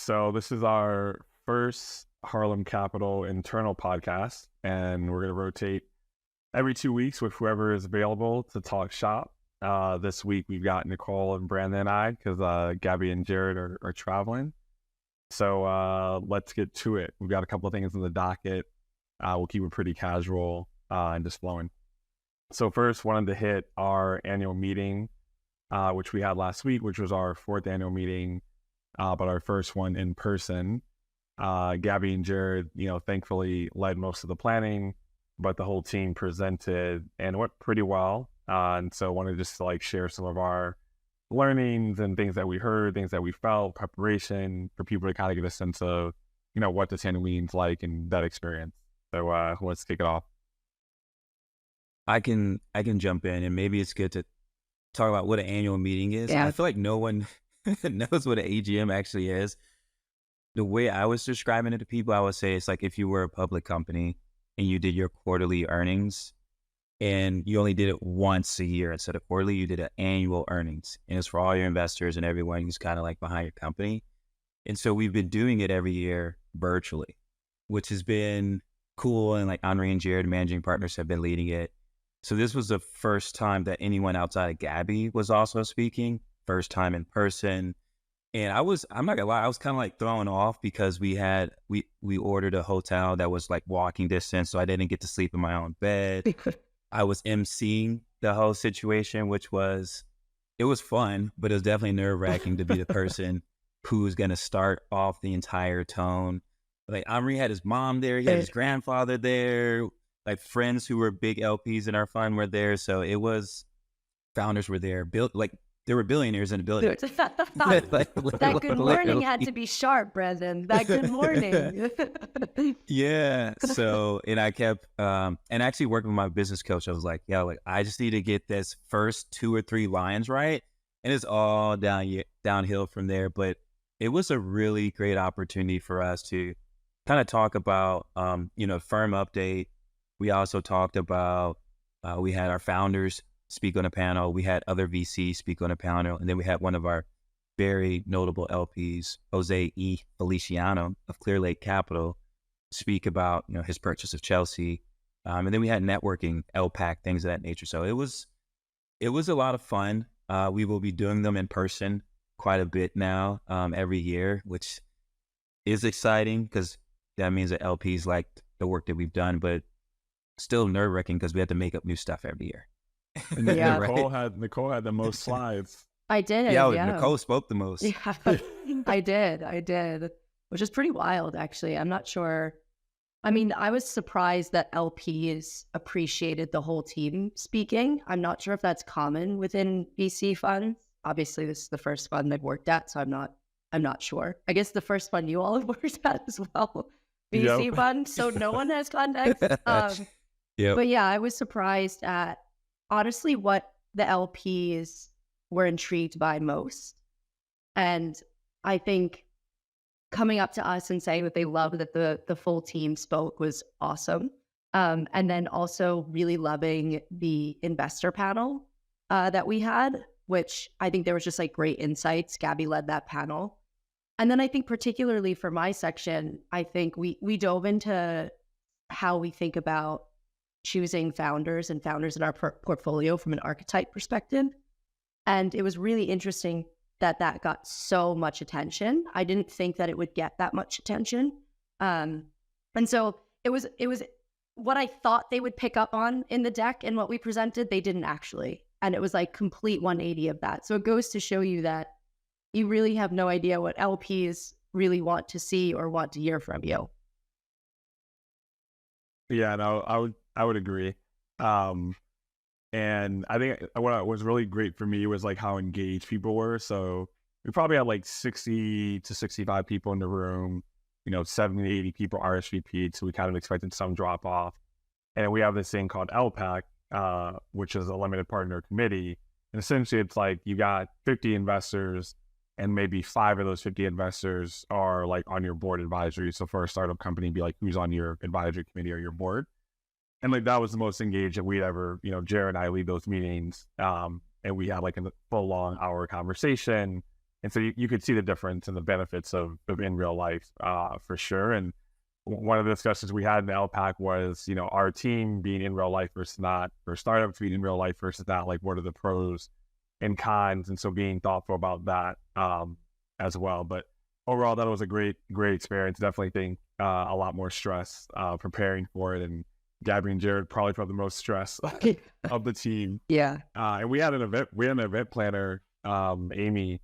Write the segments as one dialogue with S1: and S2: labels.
S1: So this is our first Harlem Capital internal podcast, and we're going to rotate every 2 weeks with whoever is available to talk shop. This week we've got Nicole and Brandon and I, because Gabby and Jared are traveling. So let's get to it. We've got a couple of things in the docket. We'll keep it pretty casual and just flowing. So first, wanted to hit our annual meeting, which we had last week, which was our 4th annual meeting, but our first one in person. Gabby and Jared, thankfully led most of the planning, but the whole team presented and it went pretty well. And so I wanted just to share some of our learnings and things that we heard, things that we felt, preparation for people to kind of get a sense of, what this annual meeting's like and that experience. So let's kick it off.
S2: I can jump in, and maybe it's good to talk about what an annual meeting is.
S3: Yeah.
S2: I feel like no one knows what an AGM actually is. The way I was describing it to people, I would say it's like if you were a public company and you did your quarterly earnings and you only did it once a year instead of quarterly, you did an annual earnings. And it's for all your investors and everyone who's kind of like behind your company. And so we've been doing it every year virtually, which has been cool. And like Henri and Jared, managing partners, have been leading it. So this was the first time that anyone outside of Gabby was also speaking, first time in person. And I'm not gonna lie, I was kind of like thrown off because we ordered a hotel that was like walking distance. So I didn't get to sleep in my own bed. I was emceeing the whole situation, it was fun, but it was definitely nerve wracking to be the person who's going to start off the entire tone. Like Henri had his mom there, he had his grandfather there, like friends who were big LPs in our fund were there. So it was, founders were there, there were billionaires in the building.
S3: That good morning had to be sharp, Brandon. That good morning.
S2: Yeah. So, and I kept, and actually working with my business coach, I was like, I just need to get this first 2 or 3 lines right. And it's all downhill from there. But it was a really great opportunity for us to kind of talk about, firm update. We also talked about, we had our founders speak on a panel. We had other VCs speak on a panel. And then we had one of our very notable LPs, Jose E. Feliciano of Clear Lake Capital, speak about, his purchase of Chelsea. And then we had networking, LPAC, things of that nature. So it was a lot of fun. We will be doing them in person quite a bit now, every year, which is exciting because that means that LPs liked the work that we've done, but still nerve-wracking because we had to make up new stuff every year.
S3: Yeah.
S1: Nicole had the most slides.
S3: I did.
S2: Yeah, Nicole spoke the most.
S3: Yeah, I did, which is pretty wild, actually. I'm not sure. I mean, I was surprised that LPs appreciated the whole team speaking. I'm not sure if that's common within VC funds. Obviously, this is the first fund I've worked at, so I'm not sure. I guess the first fund you all have worked at as well, VC fund, so no one has context.
S2: Yep.
S3: But yeah, I was surprised at honestly what the LPs were intrigued by most. And I think coming up to us and saying that they loved that the full team spoke was awesome. And then also really loving the investor panel that we had, which I think there was just great insights. Gabby led that panel. And then I think particularly for my section, I think we dove into how we think about choosing founders and founders in our portfolio from an archetype perspective. And it was really interesting that got so much attention. I didn't think that it would get that much attention. And so it was what I thought they would pick up on in the deck and what we presented, they didn't actually. And it was complete 180 of that. So it goes to show you that you really have no idea what LPs really want to see or want to hear from you.
S1: Yeah, no, I would agree. And I think what was really great for me was how engaged people were. So we probably had 60 to 65 people in the room, 70 to 80 people RSVP'd. So we kind of expected some drop off. And we have this thing called LPAC, which is a limited partner committee. And essentially it's you got 50 investors and maybe 5 of those 50 investors are on your board advisory. So for a startup company, be who's on your advisory committee or your board. And that was the most engaged that we'd ever, Jared and I lead those meetings. And we had a full long hour conversation. And so you could see the difference and the benefits of in real life for sure. And one of the discussions we had in the LPAC was, you know, our team being in real life versus not, or startups being in real life versus not, like what are the pros and cons? And so being thoughtful about that as well. But overall, that was a great experience. Definitely think a lot more stress preparing for it. And Gabby and Jared probably felt the most stress of the team.
S3: Yeah.
S1: And we had an event planner, Amy,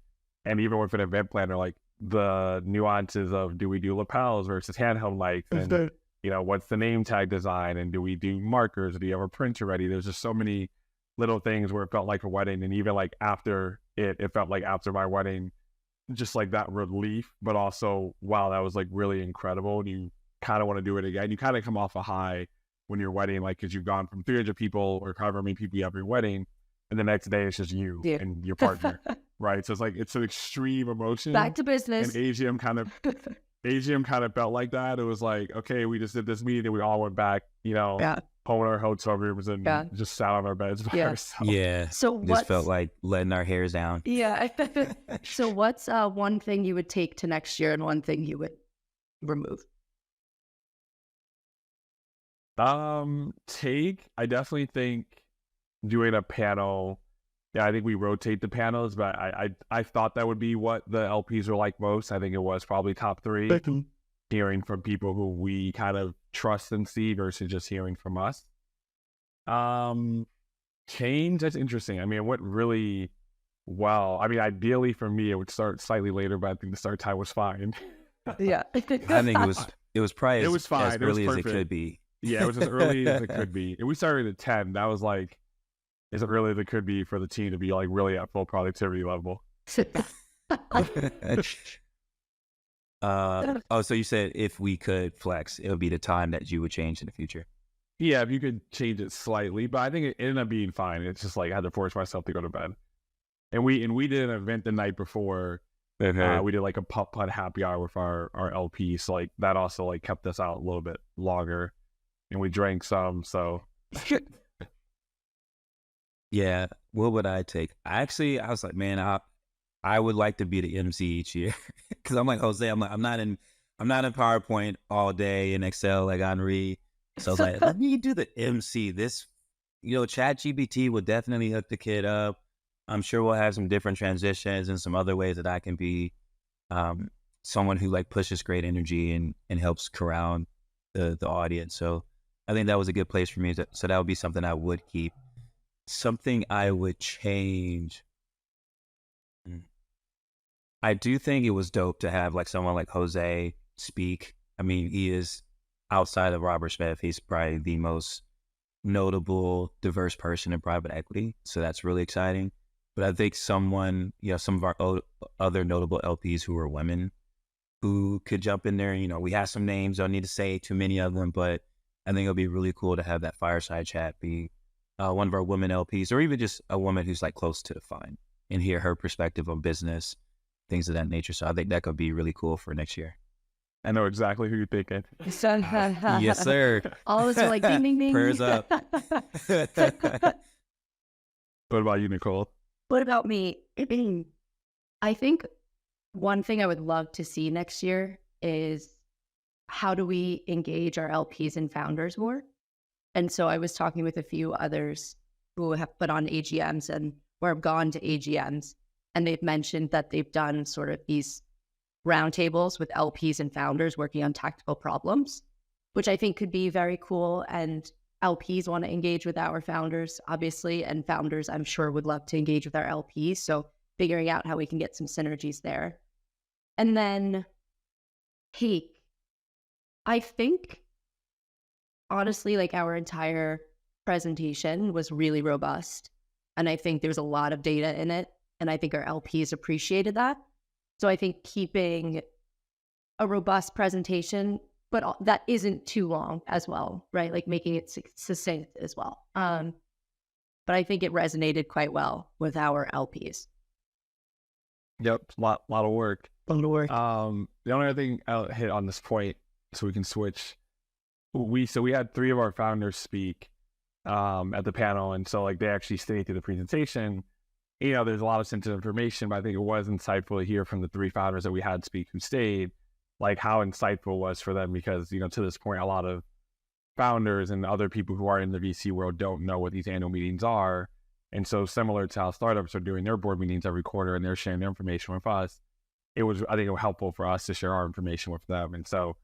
S1: and even with an event planner, like the nuances of do we do lapels versus handheld mics, and you know, what's the name tag design, and do we do markers, do you have a printer ready? There's just so many little things where it felt like a wedding. And even like after it felt like after my wedding, just like that relief, but also, wow, that was like really incredible. And you kind of want to do it again. You kind of come off a high when you're wedding, like, because you've gone from 300 people or however many people you have at your wedding, and the next day it's just you and your partner, right? So it's like, it's an extreme emotion.
S3: Back to business.
S1: And AGM kind of felt like that. It was like, okay, we just did this meeting and we all went back, you know, home in our hotel rooms and just sat on our beds by ourselves.
S2: Yeah.
S3: So
S2: just felt like letting our hairs down.
S3: Yeah. So what's one thing you would take to next year and one thing you would remove?
S1: I definitely think doing a panel. Yeah, I think we rotate the panels, but I thought that would be what the LPs are like most. I think it was probably top 3, hearing from people who we kind of trust and see versus just hearing from us. Change, that's interesting. I mean, it went really well. I mean, ideally for me, it would start slightly later, but I think the start time was fine.
S3: Yeah.
S2: I think it was probably
S1: it was fine.
S2: as early as it could be.
S1: Yeah, it was as early as it could be. And we started at 10. That was like as early as it could be for the team to be like really at full productivity level.
S2: So you said if we could flex, it would be the time that you would change in the future.
S1: Yeah, if you could change it slightly, but I think it ended up being fine. It's just like I had to force myself to go to bed. And we did an event the night before. We did like a putt happy hour with our LP. So like that also like kept us out a little bit longer. And we drank some, so.
S2: Yeah, what would I take? I was like, man, I would like to be the MC each year. Because I'm like Jose, I'm not in PowerPoint all day in Excel like Henri. So I was like, let me do the MC. This, you know, ChatGPT will definitely hook the kid up. I'm sure we'll have some different transitions and some other ways that I can be someone who like pushes great energy and helps corral the audience. So I think that was a good place for me. So that would be something I would keep. Something I would change. I do think it was dope to have like someone like Jose speak. I mean, he is outside of Robert Smith. He's probably the most notable, diverse person in private equity. So that's really exciting. But I think someone, you know, some of our other notable LPs who are women who could jump in there. You know, we have some names. Don't need to say too many of them, but I think it'll be really cool to have that fireside chat be one of our women LPs, or even just a woman who's like close to the fund, and hear her perspective on business, things of that nature. So I think that could be really cool for next year.
S1: I know exactly who you're thinking.
S2: Yes, sir.
S3: All of us are like, ding, ding, ding.
S2: Prayers up.
S1: What about you, Nicole?
S3: What about me? I think one thing I would love to see next year is how do we engage our LPs and founders more? And so I was talking with a few others who have put on AGMs and or have gone to AGMs, and they've mentioned that they've done sort of these roundtables with LPs and founders working on tactical problems, which I think could be very cool. And LPs want to engage with our founders, obviously, and founders, I'm sure, would love to engage with our LPs. So figuring out how we can get some synergies there. And then Peak. I think, honestly, like our entire presentation was really robust. And I think there's a lot of data in it. And I think our LPs appreciated that. So I think keeping a robust presentation, but that isn't too long as well, right? Like making it succinct as well. But I think it resonated quite well with our LPs.
S1: Yep, lot of work.
S3: A lot of work.
S1: The only other thing I'll hit on this point, so we can switch. We had 3 of our founders speak at the panel, and so like they actually stayed through the presentation. there's a lot of sensitive information, but I think it was insightful to hear from the 3 founders that we had speak who stayed, like how insightful it was for them, because, to this point, a lot of founders and other people who are in the VC world don't know what these annual meetings are. And so similar to how startups are doing their board meetings every quarter and they're sharing their information with us, I think it was helpful for us to share our information with them. And so,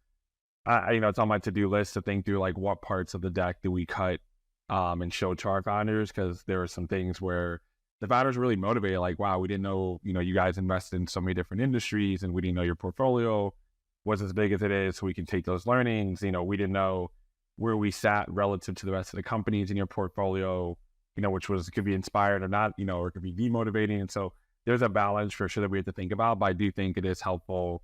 S1: it's on my to-do list to think through like what parts of the deck do we cut and show to our founders, because there are some things where the founders are really motivated, like, wow, we didn't know, you guys invested in so many different industries and we didn't know your portfolio was as big as it is, so we can take those learnings. We didn't know where we sat relative to the rest of the companies in your portfolio, which could be inspired or not, or it could be demotivating. And so there's a balance for sure that we have to think about, but I do think it is helpful.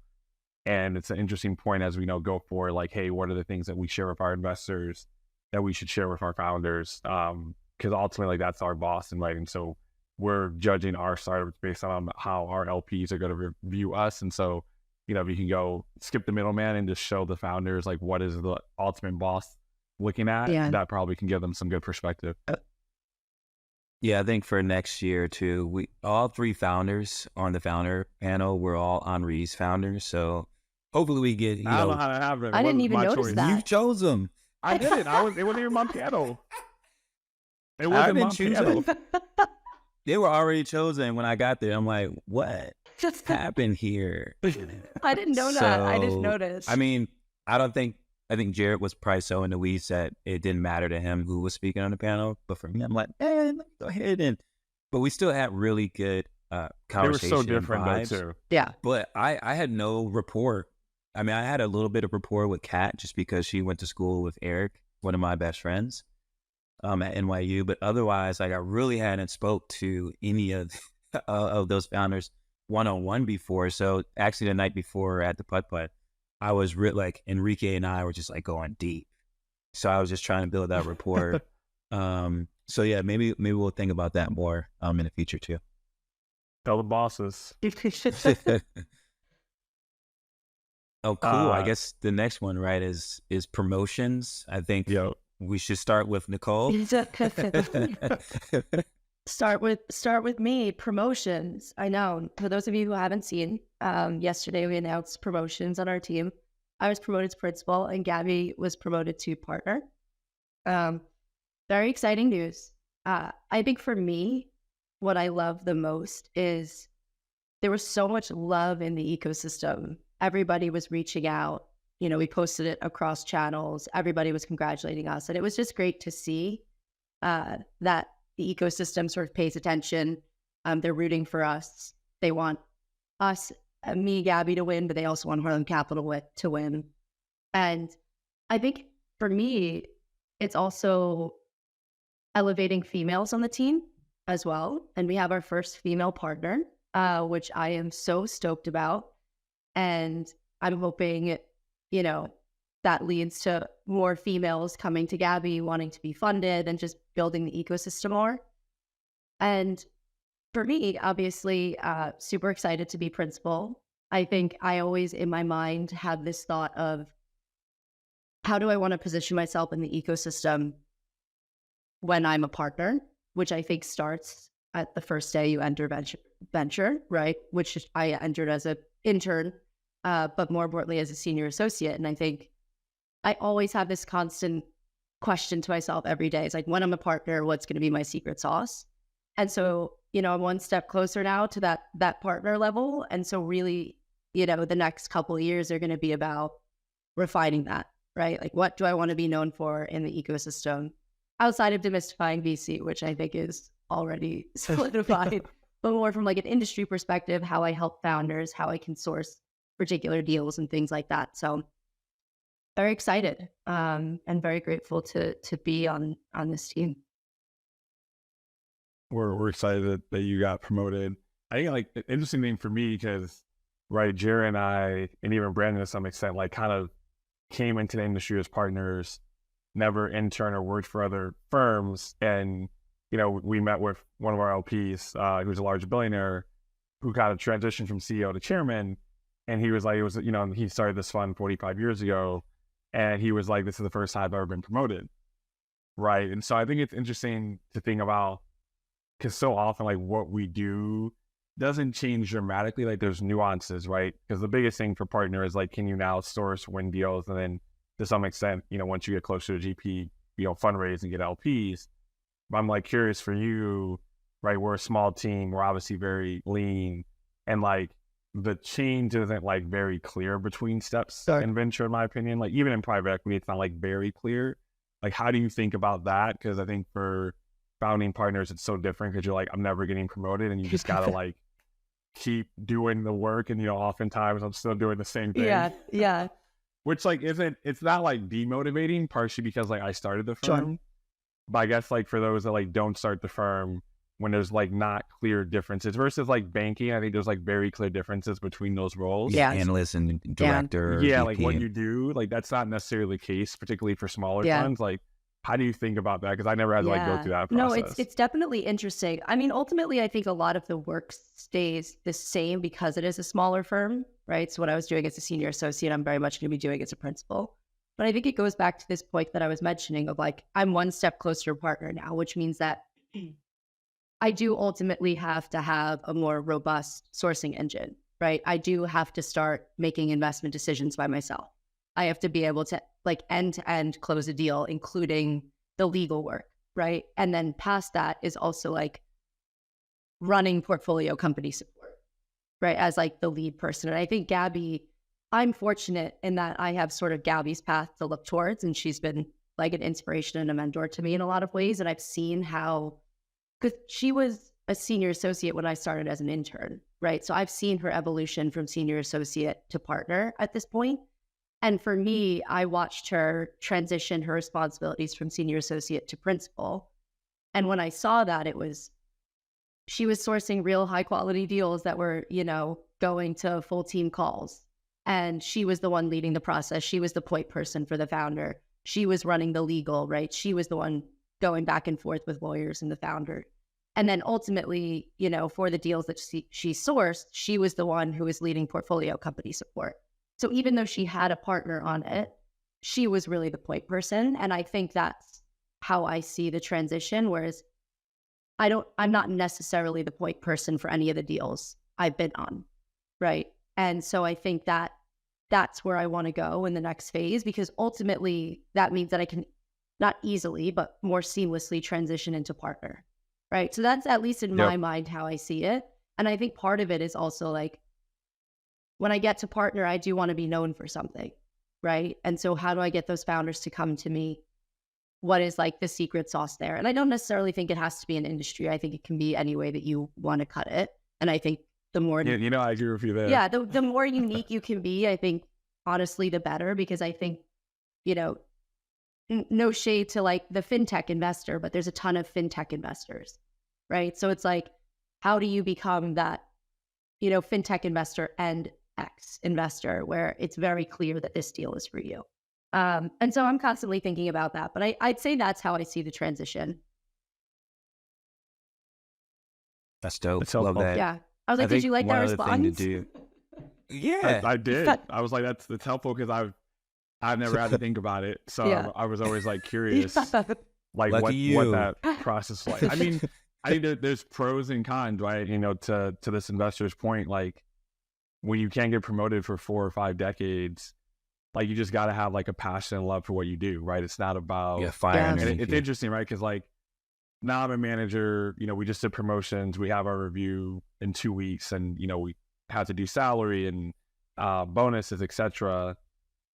S1: And it's an interesting point as we go forward, like, hey, what are the things that we share with our investors that we should share with our founders? Because ultimately, like, that's our boss, right? And so we're judging our startups based on how our LPs are going to review us. And so, if you can go skip the middleman and just show the founders, like, what is the ultimate boss looking at, that probably can give them some good perspective.
S2: Yeah, I think for next year too, we all 3 founders on the founder panel, we're all Henri's founders. So hopefully we get,
S1: I don't know how that happened.
S3: I didn't even notice that.
S2: You chose them.
S1: I did it. It wasn't even my panel. It wasn't my panel.
S2: They were already chosen when I got there. I'm like, what happened here?
S3: I didn't know that. I just noticed.
S2: I mean, I think Jared was probably so in the weeds that it didn't matter to him who was speaking on the panel. But for me, I'm like, let me go ahead but we still had really good conversation.
S1: They were so different
S2: vibes.
S1: though too.
S3: Yeah.
S2: But I had no rapport. I mean, I had a little bit of rapport with Kat just because she went to school with Eric, one of my best friends, at NYU. But otherwise, like, I really hadn't spoke to any of those founders one-on-one before. So actually the night before at the Putt-Putt, I was like, Enrique and I were just like going deep. So I was just trying to build that rapport. So yeah, maybe we'll think about that more in the future too.
S1: Tell the bosses.
S2: Oh, cool. I guess the next one, right, is promotions. I think we should start with Nicole.
S3: Start with me. Promotions. I know. For those of you who haven't seen, yesterday we announced promotions on our team. I was promoted to principal and Gabby was promoted to partner. Very exciting news. I think for me, what I love the most is there was so much love in the ecosystem. Everybody was reaching out. We posted it across channels. Everybody was congratulating us. And it was just great to see that the ecosystem sort of pays attention. They're rooting for us. They want us, me, Gabby, to win, but they also want Harlem Capital to win. And I think for me, it's also elevating females on the team as well. And we have our first female partner, which I am so stoked about. And I'm hoping, that leads to more females coming to Gabby, wanting to be funded and just building the ecosystem more. And for me, obviously, super excited to be principal. I think I always, in my mind, have this thought of how do I want to position myself in the ecosystem when I'm a partner, which I think starts at the first day you enter venture, right? Which I entered as an intern, but more importantly as a senior associate. And I think I always have this constant question to myself every day. It's like, when I'm a partner, what's going to be my secret sauce? And so, I'm one step closer now to that partner level. And so really, the next couple of years are going to be about refining that, right? Like, what do I want to be known for in the ecosystem outside of demystifying VC, which I think is already solidified, but more from like an industry perspective, how I help founders, how I can source particular deals and things like that. So very excited and very grateful to be on this team.
S1: We're excited that you got promoted. I think like the interesting thing for me, because Jared and I, and even Brandon to some extent, like kind of came into the industry as partners, never interned or worked for other firms. And, we met with one of our LPs, who's a large billionaire, who kind of transitioned from CEO to chairman. And he was like, he started this fund 45 years ago. And he was like, this is the first time I've ever been promoted. Right. And so I think it's interesting to think about because so often like what we do doesn't change dramatically. Like there's nuances, right? Because the biggest thing for partner is like, can you now source, win deals, and then to some extent, once you get closer to GP, fundraise and get LPs. But I'm like curious for you, right? We're a small team. We're obviously very lean, and like the change isn't like very clear between steps in venture, in my opinion. Like even in private equity, it's not like very clear. Like, how do you think about that? Because I think for founding partners, it's so different because you're like, I'm never getting promoted, and you just gotta like keep doing the work. And oftentimes I'm still doing the same thing.
S3: Yeah.
S1: Which like it's not like demotivating, partially because like I started the firm.
S3: Sure.
S1: But I guess like for those that like don't start the firm, when there's like not clear differences versus like banking, I think there's like very clear differences between those roles.
S3: Yeah.
S2: Analyst and director.
S1: Yeah,
S2: VP.
S1: like what you do, like that's not necessarily the case, particularly for smaller funds. Like, how do you think about that? Because I never had to like go through that process.
S3: No, it's definitely interesting. I mean, ultimately, I think a lot of the work stays the same because it is a smaller firm, right? So what I was doing as a senior associate, I'm very much going to be doing as a principal. But I think it goes back to this point that I was mentioning of like, I'm one step closer to partner now, which means that I do ultimately have to have a more robust sourcing engine, right? I do have to start making investment decisions by myself. I have to be able to like end to end close a deal, including the legal work, right? And then past that is also like running portfolio company support, right? As like the lead person. And I think Gabby, I'm fortunate in that I have sort of Gabby's path to look towards, and she's been like an inspiration and a mentor to me in a lot of ways. And I've seen how, because she was a senior associate when I started as an intern, right? So I've seen her evolution from senior associate to partner at this point. And for me, I watched her transition her responsibilities from senior associate to principal. And when I saw that, she was sourcing real high quality deals that were, going to full team calls. And she was the one leading the process. She was the point person for the founder. She was running the legal, right? She was the one going back and forth with lawyers and the founder. And then ultimately, for the deals that she sourced, she was the one who was leading portfolio company support. So even though she had a partner on it, she was really the point person. And I think that's how I see the transition. Whereas I'm not necessarily the point person for any of the deals I've been on, right? And so I think that's where I want to go in the next phase, because ultimately that means that I can not easily, but more seamlessly transition into partner, right? So that's at least in my mind how I see it. And I think part of it is also like, when I get to partner, I do want to be known for something, right? And so how do I get those founders to come to me? What is like the secret sauce there? And I don't necessarily think it has to be an industry. I think it can be any way that you want to cut it. And I think the more...
S1: Yeah, I agree with you there.
S3: Yeah, the more unique you can be, I think, honestly, the better. Because I think, no shade to like the fintech investor, but there's a ton of fintech investors, right? So it's like, how do you become that, fintech investor and X investor where it's very clear that this deal is for you? And so I'm constantly thinking about that, but I'd say that's how I see the transition.
S2: That's dope.
S1: That's
S2: Love that.
S3: Yeah. I was like, did you like that response?
S2: Yeah.
S1: I did. I was like, that's helpful because I've never had to think about it. So
S3: Yeah.
S1: I was always like curious, like what that process like. I mean, I think there's pros and cons, right? To this investor's point, like when you can't get promoted for 4 or 5 decades, like you just got to have like a passion and love for what you do, right? It's not about
S2: fire.
S1: And it's interesting, right? Because like now I'm a manager. We just did promotions. We have our review in 2 weeks, and we have to do salary and bonuses, etc.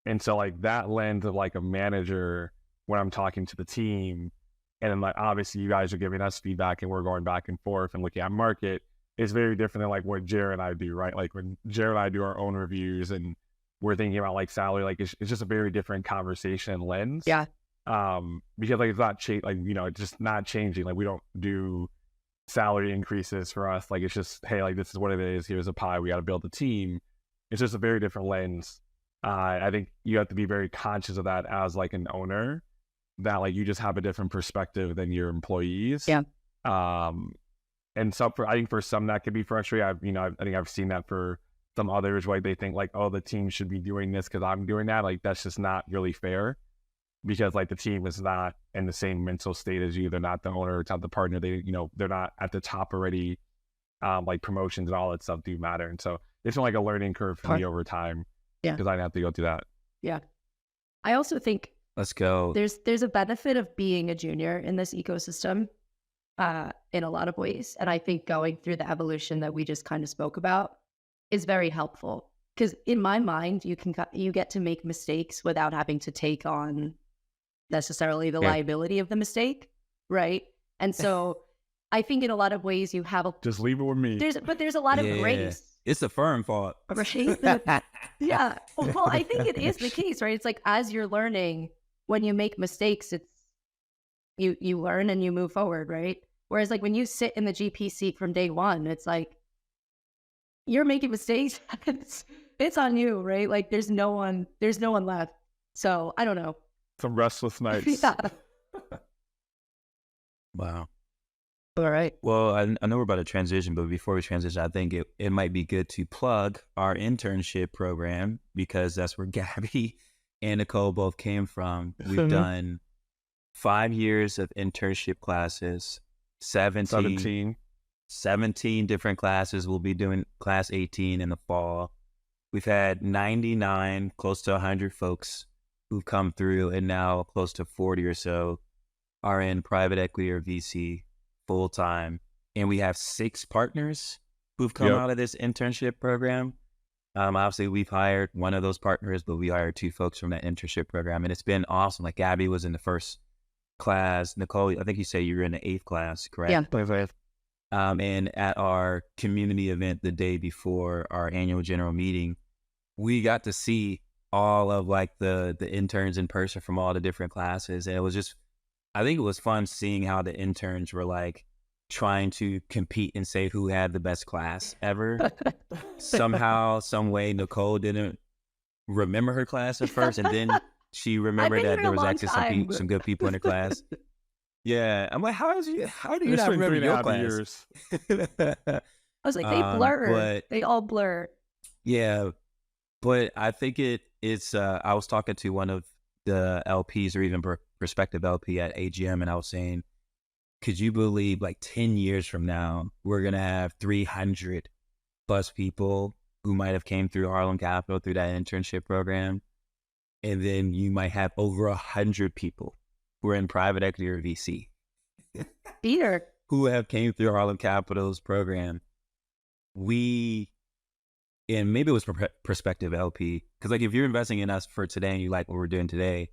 S1: And so like that lens of like a manager when I'm talking to the team, and then like obviously you guys are giving us feedback and we're going back and forth and looking at market, is very different than like what Jared and I do, right? Like when Jared and I do our own reviews and we're thinking about like salary, like it's just a very different conversation lens.
S3: Yeah.
S1: Because like it's not it's just not changing. Like we don't do salary increases for us. Like it's just, hey, like this is what it is. Here's a pie. We got to build a team. It's just a very different lens. I think you have to be very conscious of that as like an owner, that like you just have a different perspective than your employees.
S3: Yeah.
S1: And so I think for some that could be frustrating. I think I've seen that for some others, right? They think like, oh, the team should be doing this because I'm doing that. Like that's just not really fair. because like the team is not in the same mental state as you. They're not the owner, it's not the partner. They, they're not at the top already. Like promotions and all that stuff do matter. And so it's been like a learning curve for me over time.
S3: Yeah.
S1: Because I didn't have to go through that.
S3: Yeah. I also think
S2: let's go.
S3: There's a benefit of being a junior in this ecosystem in a lot of ways. And I think going through the evolution that we just kind of spoke about is very helpful. Because in my mind, you get to make mistakes without having to take on necessarily the liability of the mistake, right? And so I think in a lot of ways you have
S1: just leave it with me.
S3: There's a lot of grace.
S2: It's the firm fault,
S3: right? Yeah. Well, I think it is the case, right? It's like as you're learning, when you make mistakes, it's you learn and you move forward, right? Whereas like when you sit in the GP seat from day one, it's like you're making mistakes. It's on you, right? Like there's no one left. So I don't know.
S1: Some restless nights.
S3: Yeah.
S2: Wow.
S3: All right.
S2: Well, I know we're about to transition, but before we transition, I think it might be good to plug our internship program because that's where Gabby and Nicole both came from. We've done 5 years of internship classes, 17 different classes. We'll be doing class 18 in the fall. We've had 99, close to 100 folks who've come through, and now close to 40 or so are in private equity or VC full time. And we have 6 partners who've come out of this internship program. Obviously, we've hired one of those partners, but we hired 2 folks from that internship program, and it's been awesome. Like Gabby was in the first class. Nicole, I think you say you were in the 8th class, correct?
S3: Yeah.
S2: And at our community event the day before our annual general meeting, we got to see all of like the interns in person from all the different classes. And it was just, I think it was fun seeing how the interns were like trying to compete and say who had the best class ever. Somehow, some way, Nicole didn't remember her class at first, and then she remembered that there was actually some good people in her class. Yeah, I'm like, how do you not remember your class?
S3: I was like, they blur. They all blur.
S2: Yeah, but I think it's. I was talking to one of the LPs or even prospective LP at AGM, and I was saying, could you believe like 10 years from now, we're gonna have 300 plus people who might have came through Harlem Capital through that internship program, and then you might have over 100 people who are in private equity or VC.
S3: Peter.
S2: Who have came through Harlem Capital's program. And maybe it was prospective LP, because like if you're investing in us for today and you like what we're doing today,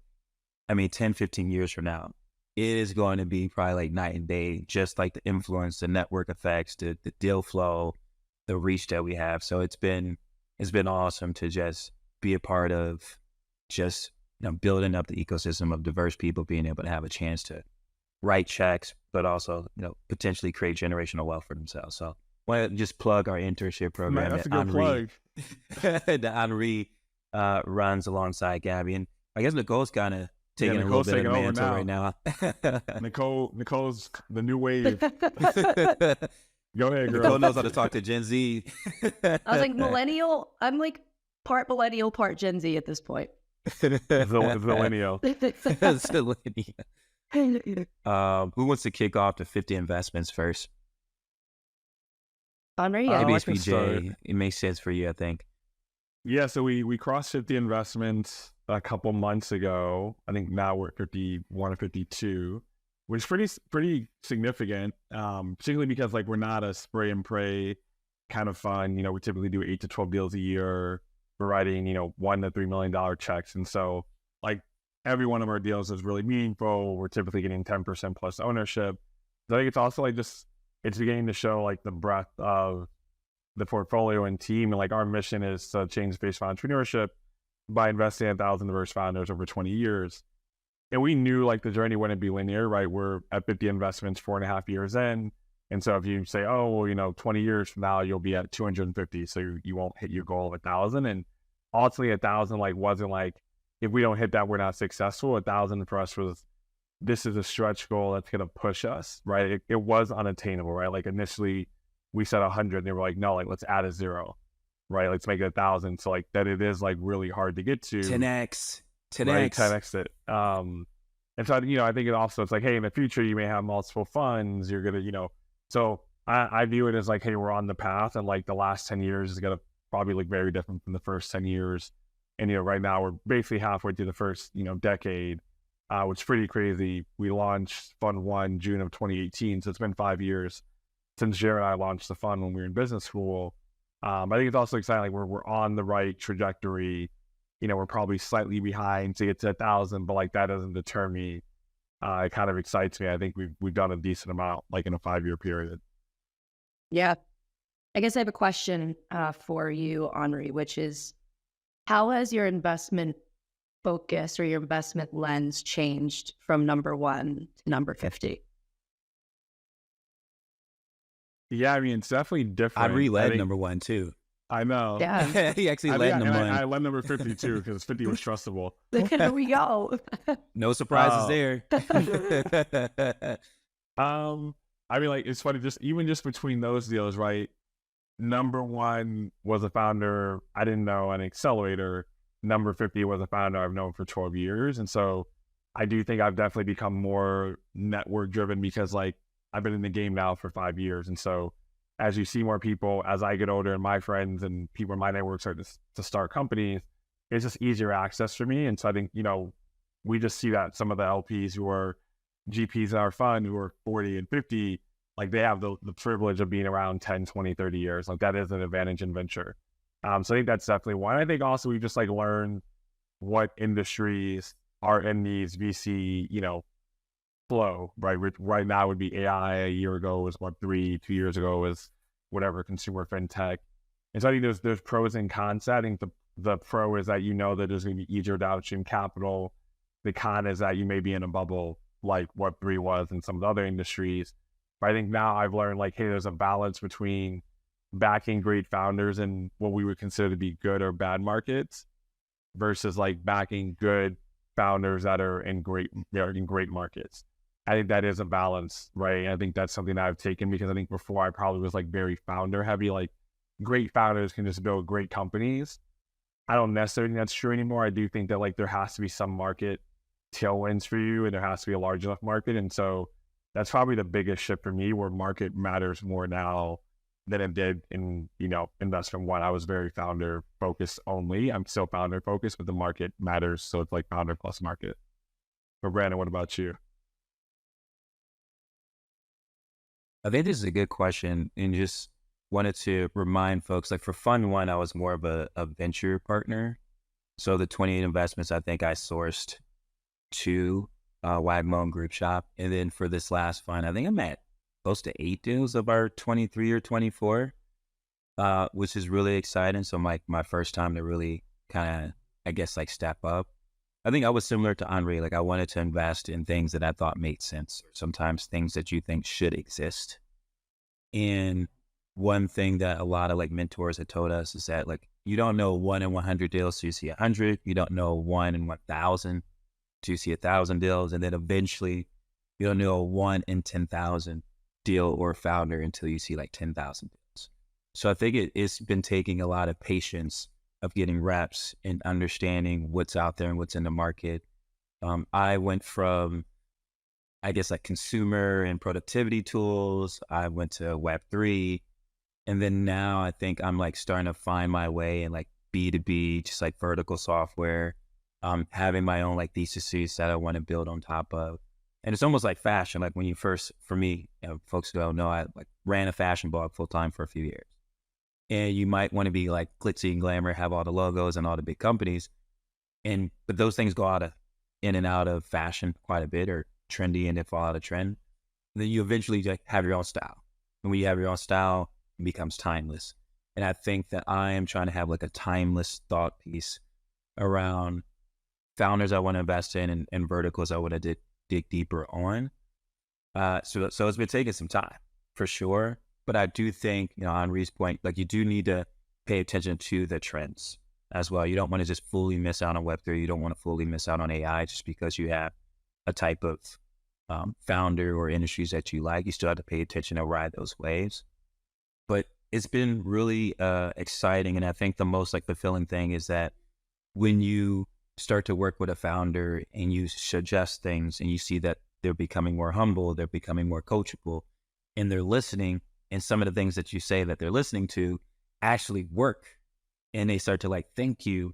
S2: I mean, 10, 15 years from now, it is going to be probably like night and day, just like the influence, the network effects, the deal flow, the reach that we have. So it's been awesome to just be a part of just building up the ecosystem of diverse people being able to have a chance to write checks, but also potentially create generational wealth for themselves. So I want to just plug our internship program.
S1: That's a good plug.
S2: That Henri runs alongside Gabby, and I guess Nicole's kind of taking a little bit of the mantle right now.
S1: Nicole's the new wave. Go ahead, girl.
S2: Nicole knows how to talk to Gen Z.
S3: I was like, millennial. I'm like part millennial, part Gen Z at this point.
S1: Millennial.
S2: Who wants to kick off the 50 investments first?
S3: Henri,
S2: maybe it's PJ. It makes sense for you, I think.
S1: Yeah, so we crossed 50 investments a couple months ago. I think now we're at 51 or 52, which is pretty significant, particularly because like we're not a spray and pray kind of fund. We typically do 8 to 12 deals a year. We're writing, $1 to $3 million checks. And so like every one of our deals is really meaningful. We're typically getting 10% plus ownership. So I think it's also like it's beginning to show like the breadth of the portfolio and team. And like our mission is to change the face of entrepreneurship by investing in 1,000 diverse founders over 20 years. And we knew like the journey wouldn't be linear, right? We're at 50 investments, 4.5 years in. And so if you say, 20 years from now, you'll be at 250. So you won't hit your goal of 1,000. And ultimately 1,000 like wasn't like, if we don't hit that, we're not successful. 1,000 for us was, this is a stretch goal that's going to push us, right? It was unattainable, right? Like initially we said 100 and they were like, no, like let's add a 0, right? Let's make it 1,000. So like that it is like really hard to get to.
S2: 10X.
S1: right?
S2: 10x.
S1: 10x it. And so, I think it's like, hey, in the future, you may have multiple funds. You're going to, so I view it as like, hey, we're on the path, and like the last 10 years is going to probably look very different from the first 10 years. And, right now we're basically halfway through the first, decade, which is pretty crazy. We launched Fund 1 June of 2018. So it's been 5 years since Jared and I launched the fund when we were in business school. I think it's also exciting. Like we're on the right trajectory. We're probably slightly behind to get to 1,000, but like that doesn't deter me. It kind of excites me. I think we've done a decent amount, like in a 5-year period.
S3: Yeah. I guess I have a question for you, Henri, which is, how has your investment focus or your investment lens changed from number 1 to number 50?
S1: Yeah, I mean, it's definitely different.
S2: Henri led number 1 too.
S1: I know.
S3: Yeah.
S2: He actually led number 1.
S1: I led number 50 too, because 50 was trustable.
S3: There we go.
S2: No surprises there.
S1: I mean, like, it's funny, just between those deals, right? Number 1 was a founder I didn't know, an accelerator. Number 50 was a founder I've known for 12 years. And so I do think I've definitely become more network driven, because like I've been in the game now for 5 years. And so as you see more people, as I get older, and my friends and people in my network start to start companies, it's just easier access for me. And so I think, we just see that some of the LPs who are GPs in our fund, who are 40 and 50, like they have the privilege of being around 10, 20, 30 years. Like that is an advantage in venture. So I think that's definitely one. I think also we've just like learned what industries are in these VC, flow, right? Right now would be AI. A year ago was Web3. 2 years ago was whatever, consumer fintech. And so I think there's pros and cons. I think the pro is that that there's going to be easier downstream capital. The con is that you may be in a bubble like Web3 was in some of the other industries. But I think now I've learned like, hey, there's a balance between backing great founders in what we would consider to be good or bad markets versus like backing good founders that are in great markets. I think that is a balance, right? I think that's something that I've taken, because I think before I probably was like very founder heavy. Like great founders can just build great companies. I don't necessarily think that's true anymore. I do think that like there has to be some market tailwinds for you, and there has to be a large enough market. And so that's probably the biggest shift for me, where market matters more now than it did in, investment 1. I was very founder focused only. I'm still founder focused, but the market matters. So it's like founder plus market. But Brandon, what about you?
S2: I think this is a good question, and just wanted to remind folks, like for Fund 1, I was more of a venture partner. So the 28 investments, I think I sourced 2 Wagmo Group Shop. And then for this last fund, I think I'm at close to 8 deals of our 23 or 24, which is really exciting. So my first time to really kind of, I guess, like step up. I think I was similar to Henri. Like I wanted to invest in things that I thought made sense, or sometimes things that you think should exist. And one thing that a lot of like mentors have told us is that like, you don't know 1 in 100 deals till you see 100. You don't know 1 in 1,000 till you see 1,000 deals. And then eventually you don't know 1 in 10,000 deal or founder until you see like 10,000 deals. So I think it's been taking a lot of patience of getting reps and understanding what's out there and what's in the market. I went from, I guess, like consumer and productivity tools. I went to Web3. And then now I think I'm like starting to find my way in like B2B, just like vertical software, having my own like theses that I want to build on top of. And it's almost like fashion. Like when you first, for me, folks don't know, I like ran a fashion blog full time for a few years. And you might want to be like glitzy and glamour, have all the logos and all the big companies. But those things go in and out of fashion quite a bit, or trendy, and they fall out of trend. And then you eventually like have your own style. And when you have your own style, it becomes timeless. And I think that I am trying to have like a timeless thought piece around founders I want to invest in, and verticals I want to dig deeper on. So it's been taking some time for sure. But I do think, Henri's point, like you do need to pay attention to the trends as well. You don't want to just fully miss out on Web3. You don't want to fully miss out on AI just because you have a type of founder or industries that you like. You still have to pay attention to ride those waves. But it's been really exciting. And I think the most like fulfilling thing is that when you start to work with a founder and you suggest things and you see that they're becoming more humble, they're becoming more coachable, and they're listening, and some of the things that you say that they're listening to actually work, and they start to like thank you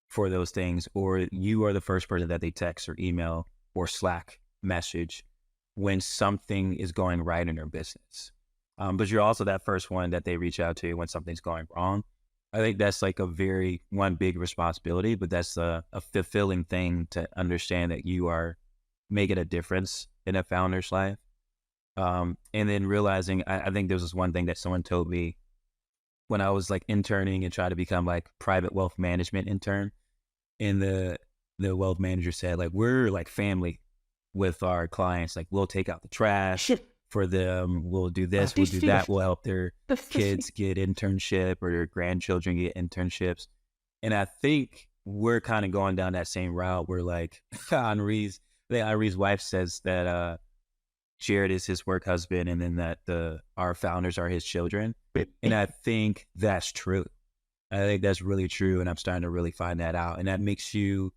S2: for those things, or you are the first person that they text or email or Slack message when something is going right in their business. But you're also that first one that they reach out to when something's going wrong. I think that's like one big responsibility, but that's a fulfilling thing to understand that you are making a difference in a founder's life. And then realizing, I think there was this one thing that someone told me when I was like interning and trying to become like private wealth management intern. And the wealth manager said, like, we're like family with our clients. Like, we'll take out the trash for them. We'll do this, we'll do that. We'll help their kids get internship or their grandchildren get internships. And I think we're kind of going down that same route where like Henri's wife says that Jared is his work husband, and then that our founders are his children. And I think that's true. I think that's really true, and I'm starting to really find that out. And that makes you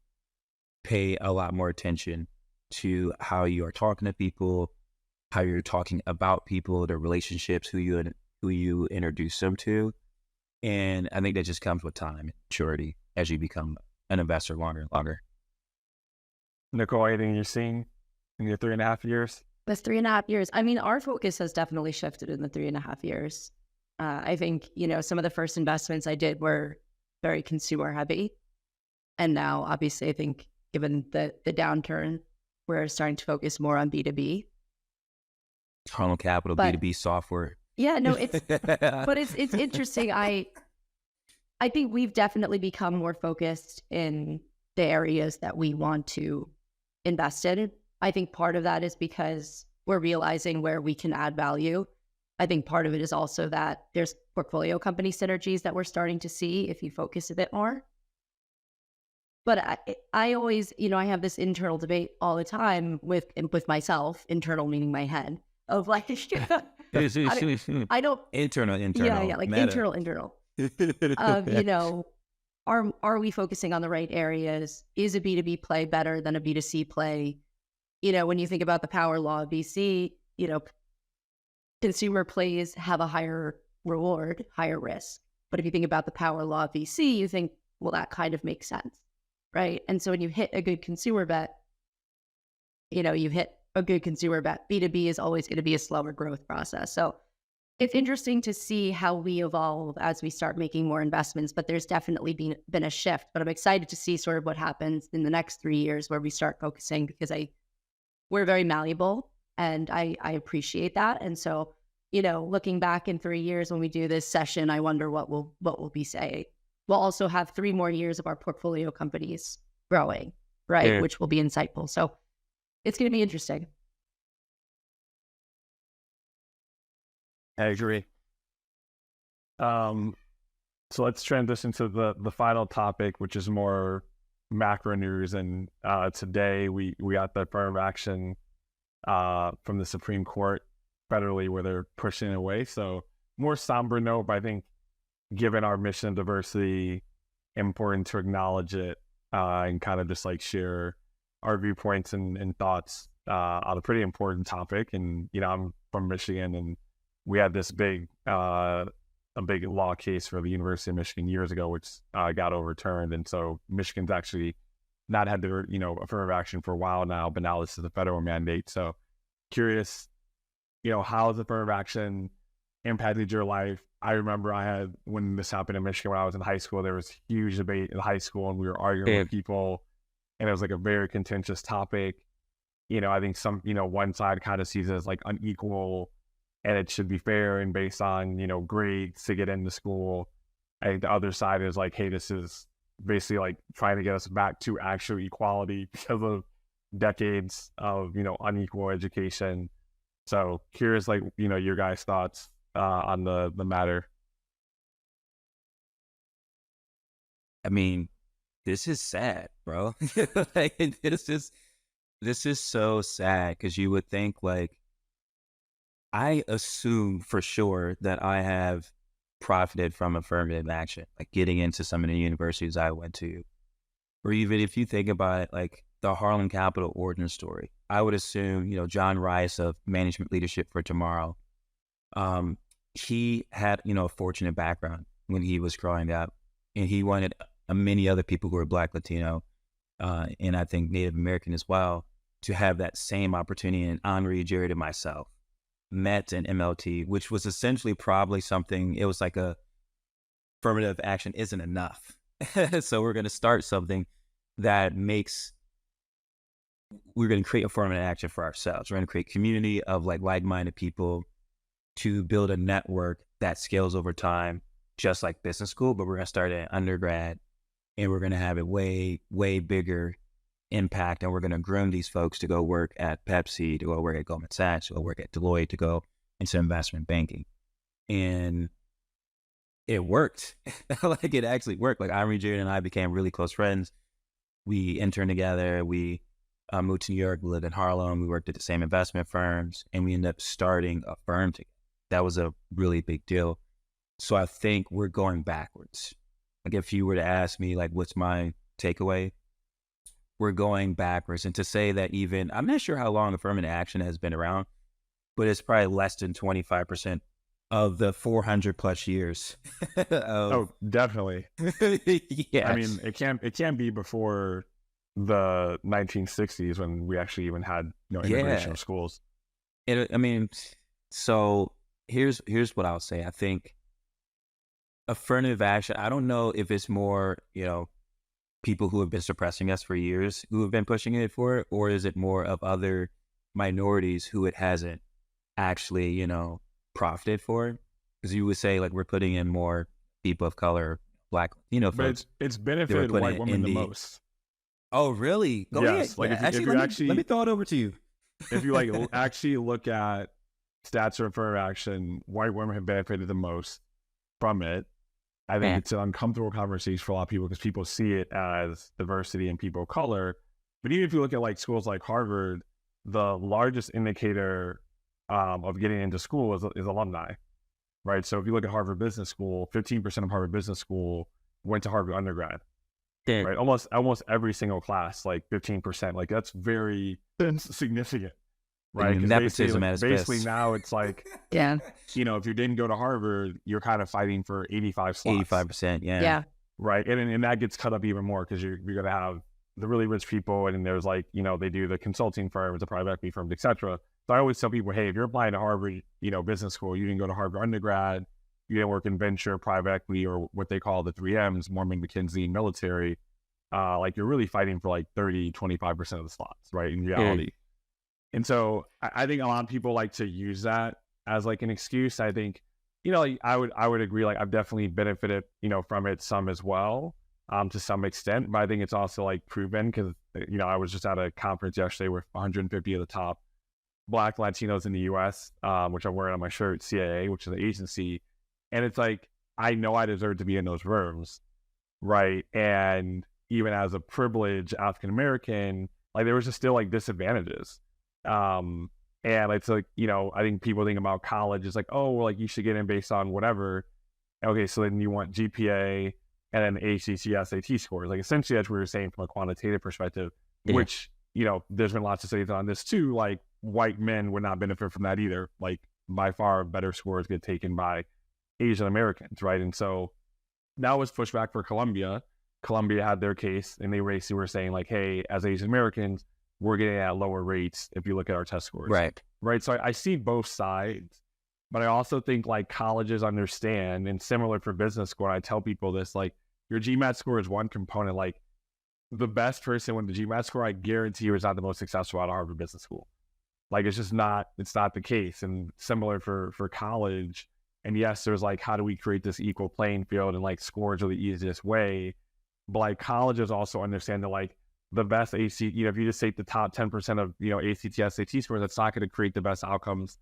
S2: pay a lot more attention to how you are talking to people, how you're talking about people, their relationships, who you introduce them to. And I think that just comes with time and maturity as you become an investor longer and longer.
S1: Nicole, anything you're seeing in your 3.5 years?
S3: That's 3.5 years. I mean, our focus has definitely shifted in the 3.5 years. I think, some of the first investments I did were very consumer heavy. And now, obviously, I think given the downturn, we're starting to focus more on B2B.
S2: Harlem Capital, but, B2B software.
S3: Yeah, no, but it's interesting. I think we've definitely become more focused in the areas that we want to invest in. I think part of that is because we're realizing where we can add value. I think part of it is also that there's portfolio company synergies that we're starting to see if you focus a bit more. But I always, I have this internal debate all the time with myself, internal meaning my head, of like, I don't...
S2: Internal.
S3: Yeah, like meta. Internal. Are we focusing on the right areas? Is a B2B play better than a B2C play? When you think about the power law of VC, consumer plays have a higher reward, higher risk. But if you think about the power law of VC, you think, well, that kind of makes sense, right? And so when you hit a good consumer bet, B2B is always going to be a slower growth process. So it's interesting to see how we evolve as we start making more investments, but there's definitely been a shift. But I'm excited to see sort of what happens in the next 3 years where we start focusing, because we're very malleable, and I appreciate that. And so, looking back in 3 years when we do this session, I wonder what we'll be saying. We'll also have 3 more years of our portfolio companies growing, right? Yeah. Which will be insightful. So it's going to be interesting.
S1: I agree. So let's transition to the final topic, which is more macro news. And today we got the affirmative action from the Supreme Court federally, where they're pushing it away. So more somber note, but I think given our mission of diversity, important to acknowledge it and kind of just like share our viewpoints and thoughts on a pretty important topic. And I'm from Michigan, and we had this big law case for the University of Michigan years ago, which got overturned. And so Michigan's actually not had their, affirmative action for a while now, but now this is a federal mandate. So curious, how has affirmative action impacted your life? I remember when this happened in Michigan, when I was in high school, there was huge debate in high school, and we were arguing with people, and it was like a very contentious topic. I think one side kind of sees it as like unequal, and it should be fair and based on, grades to get into school. I think the other side is like, hey, this is basically like trying to get us back to actual equality because of decades of, unequal education. So curious, like, your guys' thoughts on the matter.
S2: I mean, this is sad, bro. Like, this is so sad, because you would think, like, I assume for sure that I have profited from affirmative action, like getting into some of the universities I went to. Or even if you think about it, like the Harlem Capital origin story, I would assume, John Rice of Management Leadership for Tomorrow, he had, a fortunate background when he was growing up, and he wanted many other people who were Black, Latino, and I think Native American as well, to have that same opportunity. And Henri, Jared, and myself met in MLT, which was essentially probably something, it was like a affirmative action isn't enough. So we're going to start something that we're going to create affirmative action for ourselves. We're going to create community of like-minded people to build a network that scales over time, just like business school, but we're going to start at undergrad, and we're going to have a way, way bigger impact. And we're going to groom these folks to go work at Pepsi, to go work at Goldman Sachs, to go work at Deloitte, to go into investment banking. And it worked. It actually worked. Henri, Jared, and I became really close friends. We interned together. We moved to New York. We lived in Harlem. We worked at the same investment firms, and we ended up starting a firm together. That was a really big deal. So I think we're going backwards. If you were to ask me, what's my takeaway? We're going backwards. And to say that I'm not sure how long affirmative action has been around, but it's probably less than 25% of the 400 plus years.
S1: Oh, definitely.
S2: Yeah.
S1: I mean, it can't be before the 1960s when we actually even had integration of schools.
S2: So here's what I'll say. I think affirmative action, I don't know if it's more, people who have been suppressing us for years who have been pushing it for it, or is it more of other minorities who it hasn't actually, profited for? Because you would say we're putting in more people of color, Black,
S1: but
S2: folks.
S1: It's benefited white women the most.
S2: Oh, really? Go
S1: yes.
S2: ahead.
S1: If you
S2: let me throw it over to you.
S1: If you actually look at stats for affirmative action, white women have benefited the most from it. I think it's an uncomfortable conversation for a lot of people because people see it as diversity and people of color. But even if you look at schools like Harvard, the largest indicator of getting into school is alumni, right? So if you look at Harvard Business School, 15% of Harvard Business School went to Harvard undergrad, right? Almost every single class, 15%. That's very significant. Right.
S2: Nepotism at its
S1: basically
S2: best.
S1: now it's
S3: Yeah.
S1: if you didn't go to Harvard, you're kind of fighting for 85 slots.
S2: 85%. Yeah.
S3: Yeah.
S1: Right. And that gets cut up even more because you're going to have the really rich people. And then there's they do the consulting firms, the private equity firms, etc. So I always tell people, hey, if you're applying to Harvard, business school, you didn't go to Harvard undergrad, you didn't work in venture, private equity, or what they call the 3Ms, Mormon, McKinsey, military, you're really fighting for 30, 25% of the slots, right? In reality. And so I think a lot of people like to use that as an excuse. I think, I would agree. I've definitely benefited, from it some as well, to some extent. But I think it's also proven because, I was just at a conference yesterday with 150 of the top Black Latinos in the U.S., which I'm wearing on my shirt, CAA, which is an agency. And it's I know I deserve to be in those rooms, right? And even as a privileged African American, there was just still disadvantages. And it's I think people think about college is oh, well, you should get in based on whatever. Okay, so then you want GPA and then ACT, SAT scores. Essentially that's what you're saying from a quantitative perspective, which, there's been lots of studies on this too. White men would not benefit from that either. By far better scores get taken by Asian Americans, right? And so that was pushback for Columbia. Columbia had their case and they basically were saying hey, as Asian Americans, we're getting at lower rates if you look at our test scores. Right. So I see both sides, but I also think colleges understand, and similar for business school, I tell people this, your GMAT score is one component. The best person with the GMAT score, I guarantee you, is not the most successful out of Harvard Business School. It's just not, it's not the case. And similar for college. And yes, there's how do we create this equal playing field, and scores are the easiest way. But colleges also understand that the best ACT, if you just take the top 10% of, ACT, SAT scores, that's not going to create the best outcomes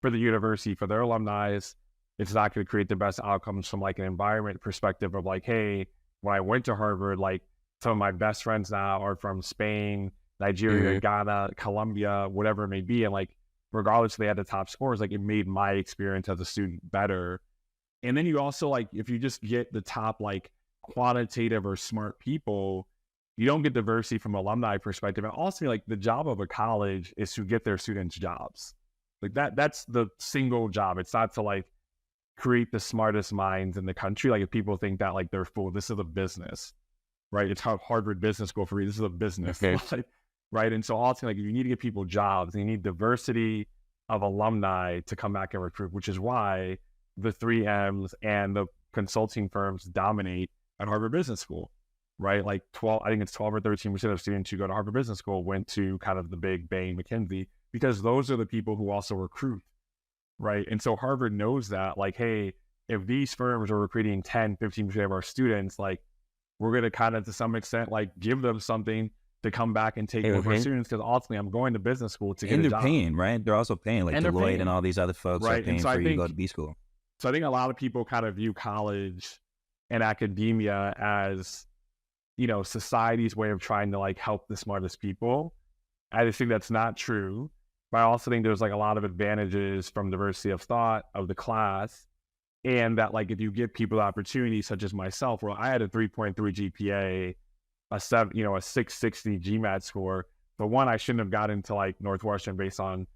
S1: for the university, for their alumni. It's not going to create the best outcomes from an environment perspective of hey, when I went to Harvard, some of my best friends now are from Spain, Nigeria, Ghana, Colombia, whatever it may be. And regardless if they had the top scores, it made my experience as a student better. And then you also if you just get the top quantitative or smart people, you don't get diversity from alumni perspective. And also, like, the job of a college is to get their students jobs. Like that's the single job. It's not to like create the smartest minds in the country. Like if people think that like they're full, this is a business, right? It's how Harvard Business School for you. This is a business,
S2: Okay.
S1: right? And so ultimately, like, you need to get people jobs, and you need diversity of alumni to come back and recruit, which is why the 3Ms and the consulting firms dominate at Harvard Business School, right? Like 12, I think it's 12 or 13% of students who go to Harvard Business School went to kind of the big Bain, McKinsey, because those are the people who also recruit, right? And so Harvard knows that, like, hey, if these firms are recruiting 10, 15% of our students, like, we're going to kind of, to some extent, like, give them something to come back and take more of our students, because ultimately I'm going to business school to get a job.
S2: And they're paying, right? They're also paying, like Deloitte and all these other folks are paying for you to go to B school.
S1: So I think a lot of people kind of view college and academia as, you know, society's way of trying to like help the smartest people. I just think that's not true. But I also think there's like a lot of advantages from diversity of thought of the class. And that, like, if you give people the opportunity, such as myself, where I had a 3.3 GPA, a 660 GMAT score, but one, I shouldn't have gotten to like Northwestern based on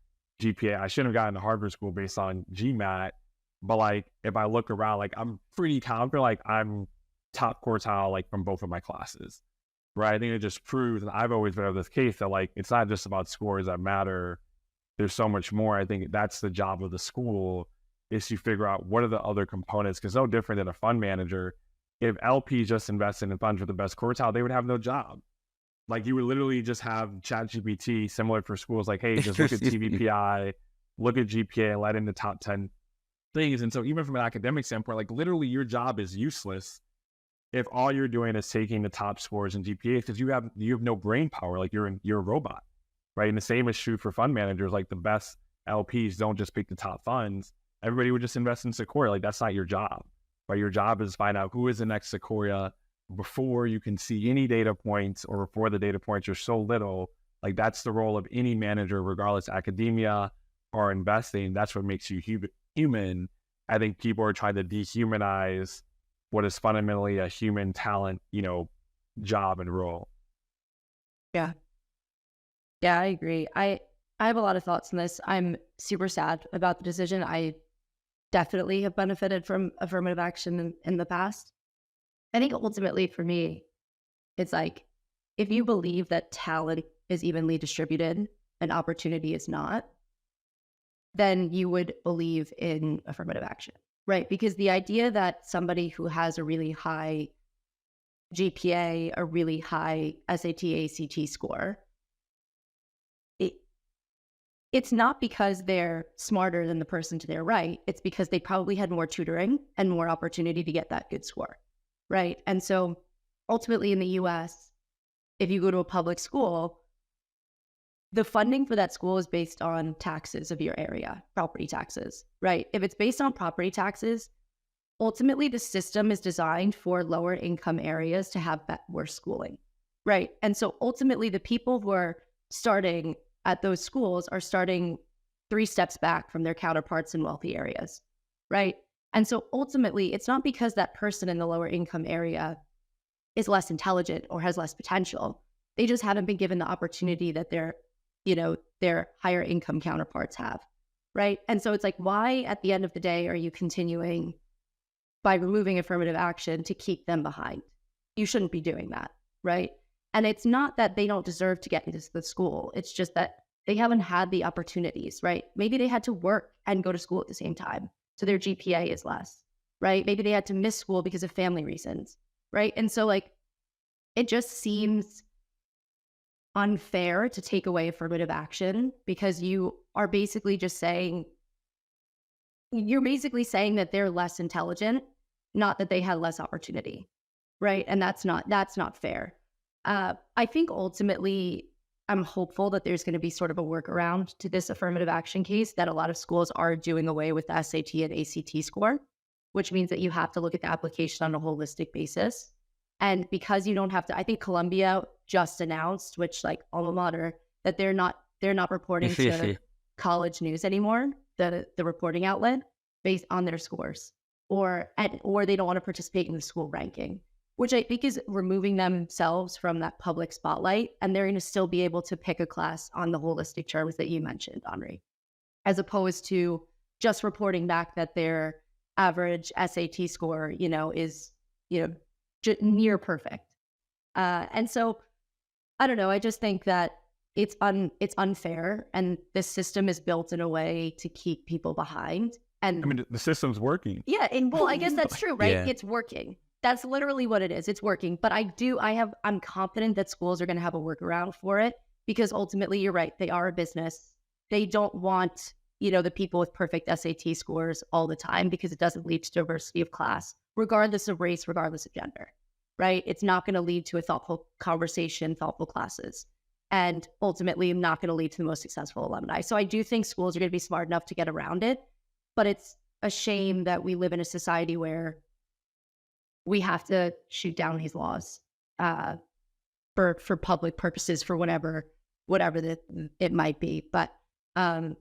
S1: GPA. I shouldn't have gotten to Harvard School based on GMAT. But like, if I look around, like, I'm pretty confident, like, I'm top quartile, like, from both of my classes, right? I think it just proves, and I've always been of this case, that like, it's not just about scores that matter. There's so much more. I think that's the job of the school, is to figure out what are the other components, because no different than a fund manager. If LPs just invested in funds with the best quartile, they would have no job. Like, you would literally just have ChatGPT, similar for schools, like, hey, just look at TVPI, look at GPA, and let in the top 10 things. And so even from an academic standpoint, like, literally your job is useless if all you're doing is taking the top scores in GPA, because you have no brain power. Like, you're a robot, right? And the same is true for fund managers. Like, the best LPs don't just pick the top funds. Everybody would just invest in Sequoia. Like, that's not your job, right? Your job is to find out who is the next Sequoia before you can see any data points, or before the data points are so little. Like, that's the role of any manager, regardless academia or investing. That's what makes you human. I think people are trying to dehumanize what is fundamentally a human talent, you know, job and role.
S3: Yeah, I agree. I have a lot of thoughts on this. I'm super sad about the decision. I definitely have benefited from affirmative action in the past. I think ultimately for me, it's like, if you believe that talent is evenly distributed and opportunity is not, then you would believe in affirmative action, right? Because the idea that somebody who has a really high GPA, a really high SAT, ACT score, it's not because they're smarter than the person to their right. It's because they probably had more tutoring and more opportunity to get that good score, right? And so ultimately in the US, if you go to a public school, the funding for that school is based on taxes of your area, property taxes, right? If it's based on property taxes, ultimately the system is designed for lower income areas to have worse schooling, right? And so ultimately the people who are starting at those schools are starting 3 steps back from their counterparts in wealthy areas, right? And so ultimately it's not because that person in the lower income area is less intelligent or has less potential. They just haven't been given the opportunity that their higher income counterparts have, right? And so it's like, why at the end of the day are you continuing by removing affirmative action to keep them behind? You shouldn't be doing that, right? And it's not that they don't deserve to get into the school. It's just that they haven't had the opportunities, right? Maybe they had to work and go to school at the same time, so their GPA is less, right? Maybe they had to miss school because of family reasons, right? And so like, it just seems unfair to take away affirmative action, because you are basically just saying, that they're less intelligent, not that they had less opportunity, right? And that's not fair. I think ultimately I'm hopeful that there's going to be sort of a workaround to this affirmative action case, that a lot of schools are doing away with the SAT and ACT score, which means that you have to look at the application on a holistic basis. And because you don't have to, I think Columbia just announced, which like alma mater, that they're not reporting to college news anymore, the reporting outlet, based on their scores, or they don't want to participate in the school ranking. which I think is removing themselves from that public spotlight, and they're going to still be able to pick a class on the holistic terms that you mentioned, Henri, as opposed to just reporting back that their average SAT score, is, near perfect. And so, I don't know. I just think that it's unfair, and this system is built in a way to keep people behind. And
S1: I mean, the system's working.
S3: Yeah, and well, I guess that's true, right?
S2: Yeah.
S3: It's working. That's literally what it is. It's working. But I'm confident that schools are going to have a workaround for it, because ultimately, you're right. They are a business. They don't want, the people with perfect SAT scores all the time, because it doesn't lead to diversity of class, regardless of race, regardless of gender, right? It's not going to lead to a thoughtful conversation, thoughtful classes, and ultimately not going to lead to the most successful alumni. So I do think schools are going to be smart enough to get around it, but it's a shame that we live in a society where we have to shoot down these laws for public purposes, for whatever it might be. But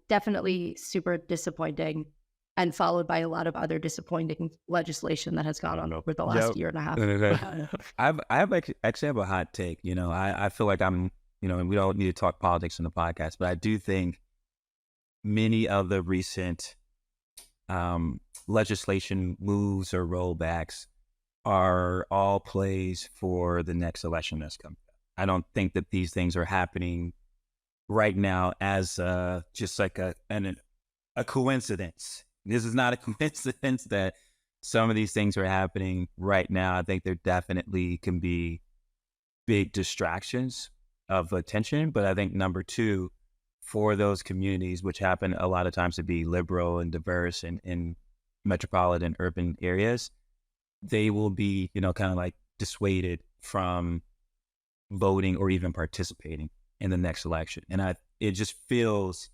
S3: definitely super disappointing, and followed by a lot of other disappointing legislation that has gone on over the last year and a half.
S2: I actually have a hot take. I feel like I'm, and we don't need to talk politics in the podcast, but I do think many of the recent legislation moves or rollbacks are all plays for the next election that's coming. I don't think that these things are happening right now as just like a coincidence. This is not a coincidence that some of these things are happening right now. I think there definitely can be big distractions of attention, but I think number two, for those communities, which happen a lot of times to be liberal and diverse in metropolitan urban areas, they will be, kind of like dissuaded from voting or even participating in the next election. And it just feels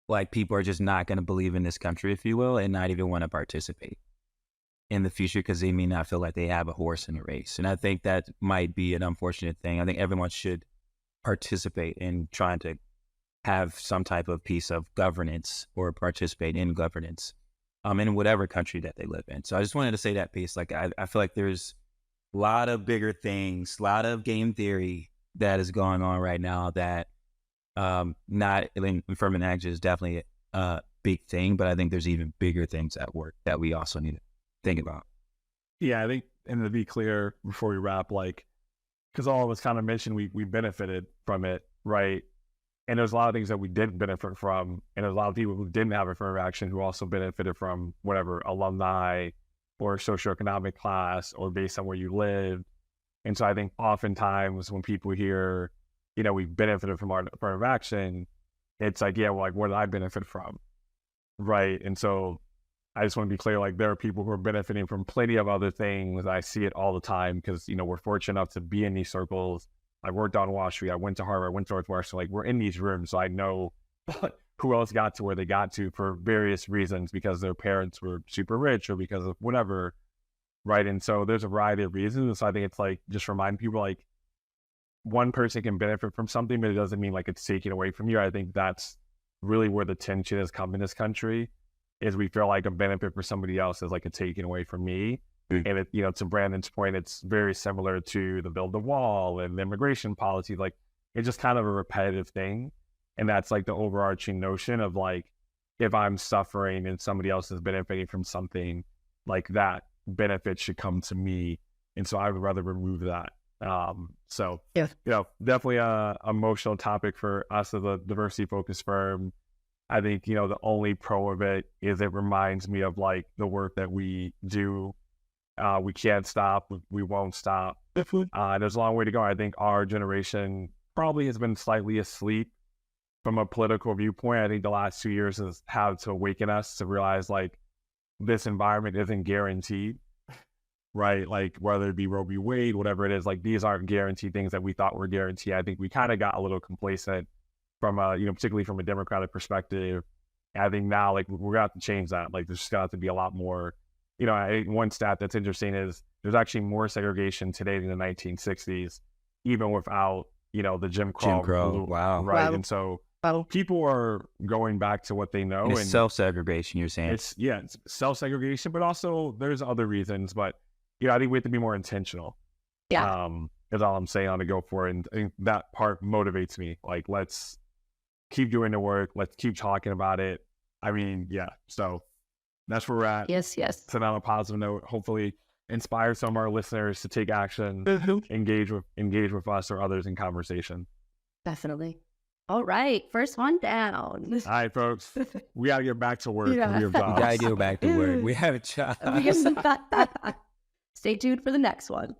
S2: like people are just not going to believe in this country, if you will, and not even want to participate in the future because they may not feel like they have a horse in the race. And I think that might be an unfortunate thing. I think everyone should participate in trying to have some type of piece of governance or participate in governance in whatever country that they live in. So I just wanted to say that piece. Like, I feel like there's a lot of bigger things, a lot of game theory that is going on right now that not affirmative action is definitely a big thing, but I think there's even bigger things at work that we also need to think about.
S1: Yeah, I think, and to be clear before we wrap, because all of us kind of mentioned we benefited from it, right? And there's a lot of things that we didn't benefit from, and there's a lot of people who didn't have affirmative action who also benefited from whatever alumni or socioeconomic class or based on where you lived. And so I think oftentimes when people hear, we benefited from our affirmative action, it's like, yeah, well, what did I benefit from? Right. And so I just want to be clear, there are people who are benefiting from plenty of other things. I see it all the time because, we're fortunate enough to be in these circles. I worked on Wall Street. I went to Harvard. I went to Northwestern. We're in these rooms. So I know who else got to where they got to for various reasons, because their parents were super rich or because of whatever. Right. And so there's a variety of reasons. And so I think it's just remind people, one person can benefit from something, but it doesn't mean it's taken away from you. I think that's really where the tension has come in this country, is we feel like a benefit for somebody else is a taken away from me. And it, to Brandon's point, it's very similar to the build the wall and the immigration policy. It's just kind of a repetitive thing. And that's the overarching notion of if I'm suffering and somebody else is benefiting from something, that benefit should come to me. And so I would rather remove that. So,
S3: yeah,
S1: definitely a emotional topic for us as a diversity focused firm. I think, the only pro of it is it reminds me of the work that we do. We can't stop. We won't stop. There's a long way to go. I think our generation probably has been slightly asleep from a political viewpoint. I think the last 2 years has had to awaken us to realize this environment isn't guaranteed, right? Whether it be Roe v. Wade, whatever it is, these aren't guaranteed things that we thought were guaranteed. I think we kind of got a little complacent from particularly from a Democratic perspective. And I think now we're going to have to change that. There's just going to have to be a lot more. I think one stat that's interesting is there's actually more segregation today than the 1960s, even without, the Jim Crow.
S2: Wow.
S1: Right.
S3: Wow.
S1: And so people are going back to what they know.
S2: And self-segregation, you're saying?
S1: It's self-segregation, but also there's other reasons. But, I think we have to be more intentional.
S3: Yeah.
S1: Is all I'm saying on to go for it. And that part motivates me. Like, let's keep doing the work. Let's keep talking about it. I mean, yeah. So that's where we're at.
S3: Yes.
S1: So on a positive note, hopefully inspire some of our listeners to take action, engage with us or others in conversation.
S3: Definitely. All right. First one down.
S1: All right, folks. We got to get back to work.
S3: Yeah.
S1: We have jobs.
S2: We gotta go back to work. We have a job.
S3: Stay tuned for the next one.